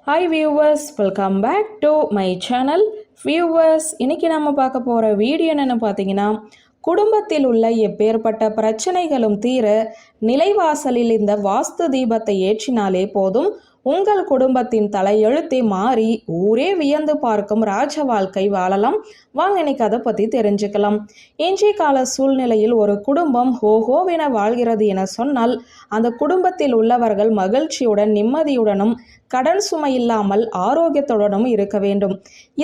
Hi viewers, welcome back to my channel. Viewers, இன்றைக்கி நம்ம பார்க்க போகிற வீடியோ என்னென்னு பார்த்தீங்கன்னா, குடும்பத்தில் உள்ள எப்பேற்பட்ட பிரச்சனைகளும் தீர நிலைவாசலில் இந்த வாஸ்து தீபத்தை ஏற்றினாலே போதும், உங்கள் குடும்பத்தின் தலையெழுத்தே மாறி ஊரே வியந்து பார்க்கும் ராஜ வாழ்க்கை வாழலாம். வாங்க இன்னைக்கு அதை பற்றி தெரிஞ்சுக்கலாம். இன்றைய கால சூழ்நிலையில் ஒரு குடும்பம் ஹோஹோவென வாழ்கிறது என சொன்னால், அந்த குடும்பத்தில் உள்ளவர்கள் மகிழ்ச்சியுடன் நிம்மதியுடனும் கடன் சுமை இல்லாமல் ஆரோக்கியத்துடனும் இருக்க வேண்டும்.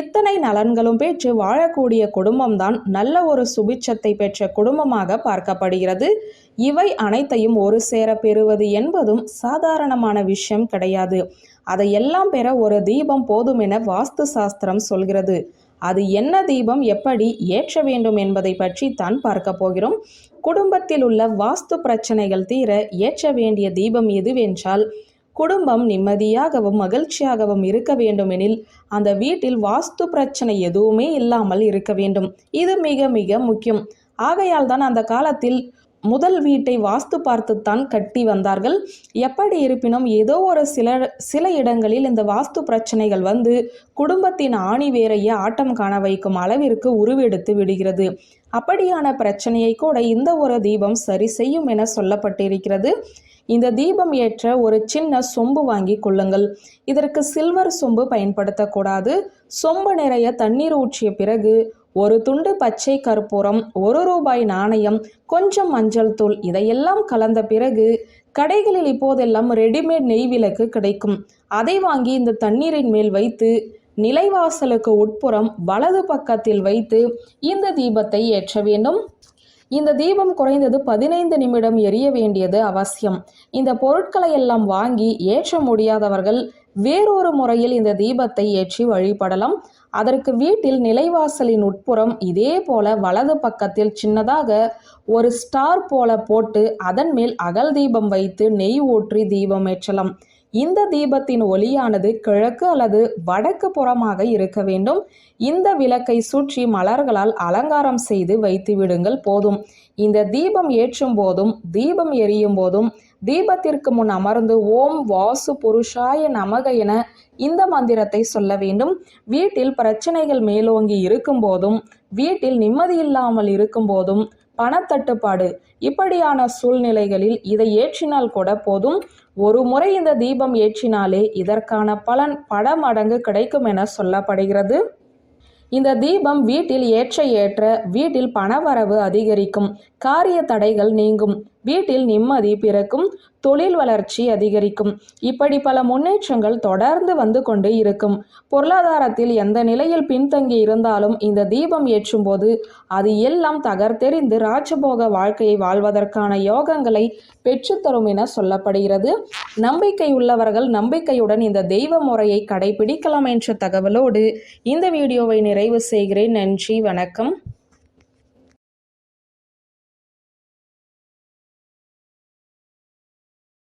இத்தனை நலன்களும் பெற்று வாழக்கூடிய குடும்பம்தான் நல்ல ஒரு சுபிட்சத்தை பெற்ற குடும்பமாக பார்க்கப்படுகிறது. இவை அனைத்தையும் ஒரு சேர பெறுவது என்பதும் சாதாரணமான விஷயம் கிடையாது. அதையெல்லாம் பெற ஒரு தீபம் போதும் என வாஸ்து சாஸ்திரம் சொல்கிறது. அது என்ன தீபம், எப்படி ஏற்ற வேண்டும் என்பதை பற்றி தான் பார்க்க போகிறோம். குடும்பத்தில் உள்ள வாஸ்து பிரச்சனைகள் தீர ஏற்ற வேண்டிய தீபம் எதுவென்றால், குடும்பம் நிம்மதியாகவும் மகிழ்ச்சியாகவும் இருக்க வேண்டுமெனில் அந்த வீட்டில் வாஸ்து பிரச்சனை எதுவுமே இல்லாமல் இருக்க வேண்டும். இது மிக மிக முக்கியம். ஆகையால் தான் அந்த காலத்தில் முதல் வீட்டை வாஸ்து பார்த்துத்தான் கட்டி வந்தார்கள். எப்படி இருப்பினும் ஏதோ ஒரு சில இடங்களில் இந்த வாஸ்து பிரச்சனைகள் வந்து குடும்பத்தின் ஆணி வேரையே ஆட்டம் காண வைக்கும் அளவிற்கு உருவெடுத்து விடுகிறது. அப்படியான பிரச்சனையை கூட இந்த ஒரு தீபம் சரி செய்யும் என சொல்லப்பட்டிருக்கிறது. இந்த தீபம் ஏற்ற ஒரு சின்ன சொம்பு வாங்கி கொள்ளுங்கள். இதற்கு சில்வர் சொம்பு பயன்படுத்தக்கூடாது. சொம்பு நிறைய தண்ணீர் ஊற்றிய பிறகு ஒரு துண்டு பச்சை கற்பூரம், 1 ரூபாய் நாணயம், கொஞ்சம் மஞ்சள் தூள், இதையெல்லாம் கலந்த பிறகு கடைகளில் இப்போதெல்லாம் ரெடிமேட் நெய் விளக்கு கிடைக்கும். அதை வாங்கி இந்த தண்ணீரின் மேல் வைத்து நிலைவாசலுக்கு உட்புறம் வலது பக்கத்தில் வைத்து இந்த தீபத்தை ஏற்ற வேண்டும். இந்த தீபம் குறைந்தது 15 நிமிடம் எரிய வேண்டியது அவசியம். இந்த பொருட்களை எல்லாம் வாங்கி ஏற்ற முடியாதவர்கள் வேறொரு முறையில் இந்த தீபத்தை ஏற்றி வழிபடலாம். அதற்கு வீட்டில் நிலைவாசலின் உட்புறம் இதே போல வலது பக்கத்தில் சின்னதாக ஒரு ஸ்டார் போல போட்டு அதன் மேல் அகல் தீபம் வைத்து நெய் ஊற்றி தீபம் ஏற்றலாம். இந்த தீபத்தின் ஒளியானது கிழக்கு அல்லது வடக்கு புறமாக இருக்க வேண்டும். இந்த விளக்கை சுற்றி மலர்களால் அலங்காரம் செய்து வைத்து விடுங்கள் போதும். இந்த தீபம் ஏற்றும் போதும் தீபம் எரியும் போதும் தீபத்திற்கு முன் அமர்ந்து ஓம் வாசு புருஷாய நமக என இந்த மந்திரத்தை சொல்ல வேண்டும். வீட்டில் பிரச்சனைகள் மேலோங்கி இருக்கும் போதும் வீட்டில் நிம்மதி இல்லாமல் இருக்கும் போதும் பணத்தட்டுப்பாடு இப்படியான சூழ்நிலைகளில் இதை ஏற்றினால் கூட போதும். ஒரு முறை இந்த தீபம் ஏற்றினாலே இதற்கான பலன் பல மடங்கு கிடைக்கும் என சொல்லப்படுகிறது. இந்த தீபம் வீட்டில் ஏற்ற வீட்டில் பணவரவு அதிகரிக்கும், காரிய தடைகள் நீங்கும், வீட்டில் நிம்மதி பிறக்கும், தொழில் வளர்ச்சி அதிகரிக்கும். இப்படி பல முன்னேற்றங்கள் தொடர்ந்து வந்து கொண்டு இருக்கும். பொருளாதாரத்தில் எந்த நிலையில் பின்தங்கி இருந்தாலும் இந்த தீபம் ஏற்றும் போது அது எல்லாம் தகர்த்தெறிந்து ராஜபோக வாழ்க்கையை வாழ்வதற்கான யோகங்களை பெற்றுத்தரும் என சொல்லப்படுகிறது. நம்பிக்கை உள்ளவர்கள் நம்பிக்கையுடன் இந்த தெய்வ முறையை கடைபிடிக்கலாம் என்ற தகவலோடு இந்த வீடியோவை நிறைவு செய்கிறேன். நன்றி, வணக்கம்.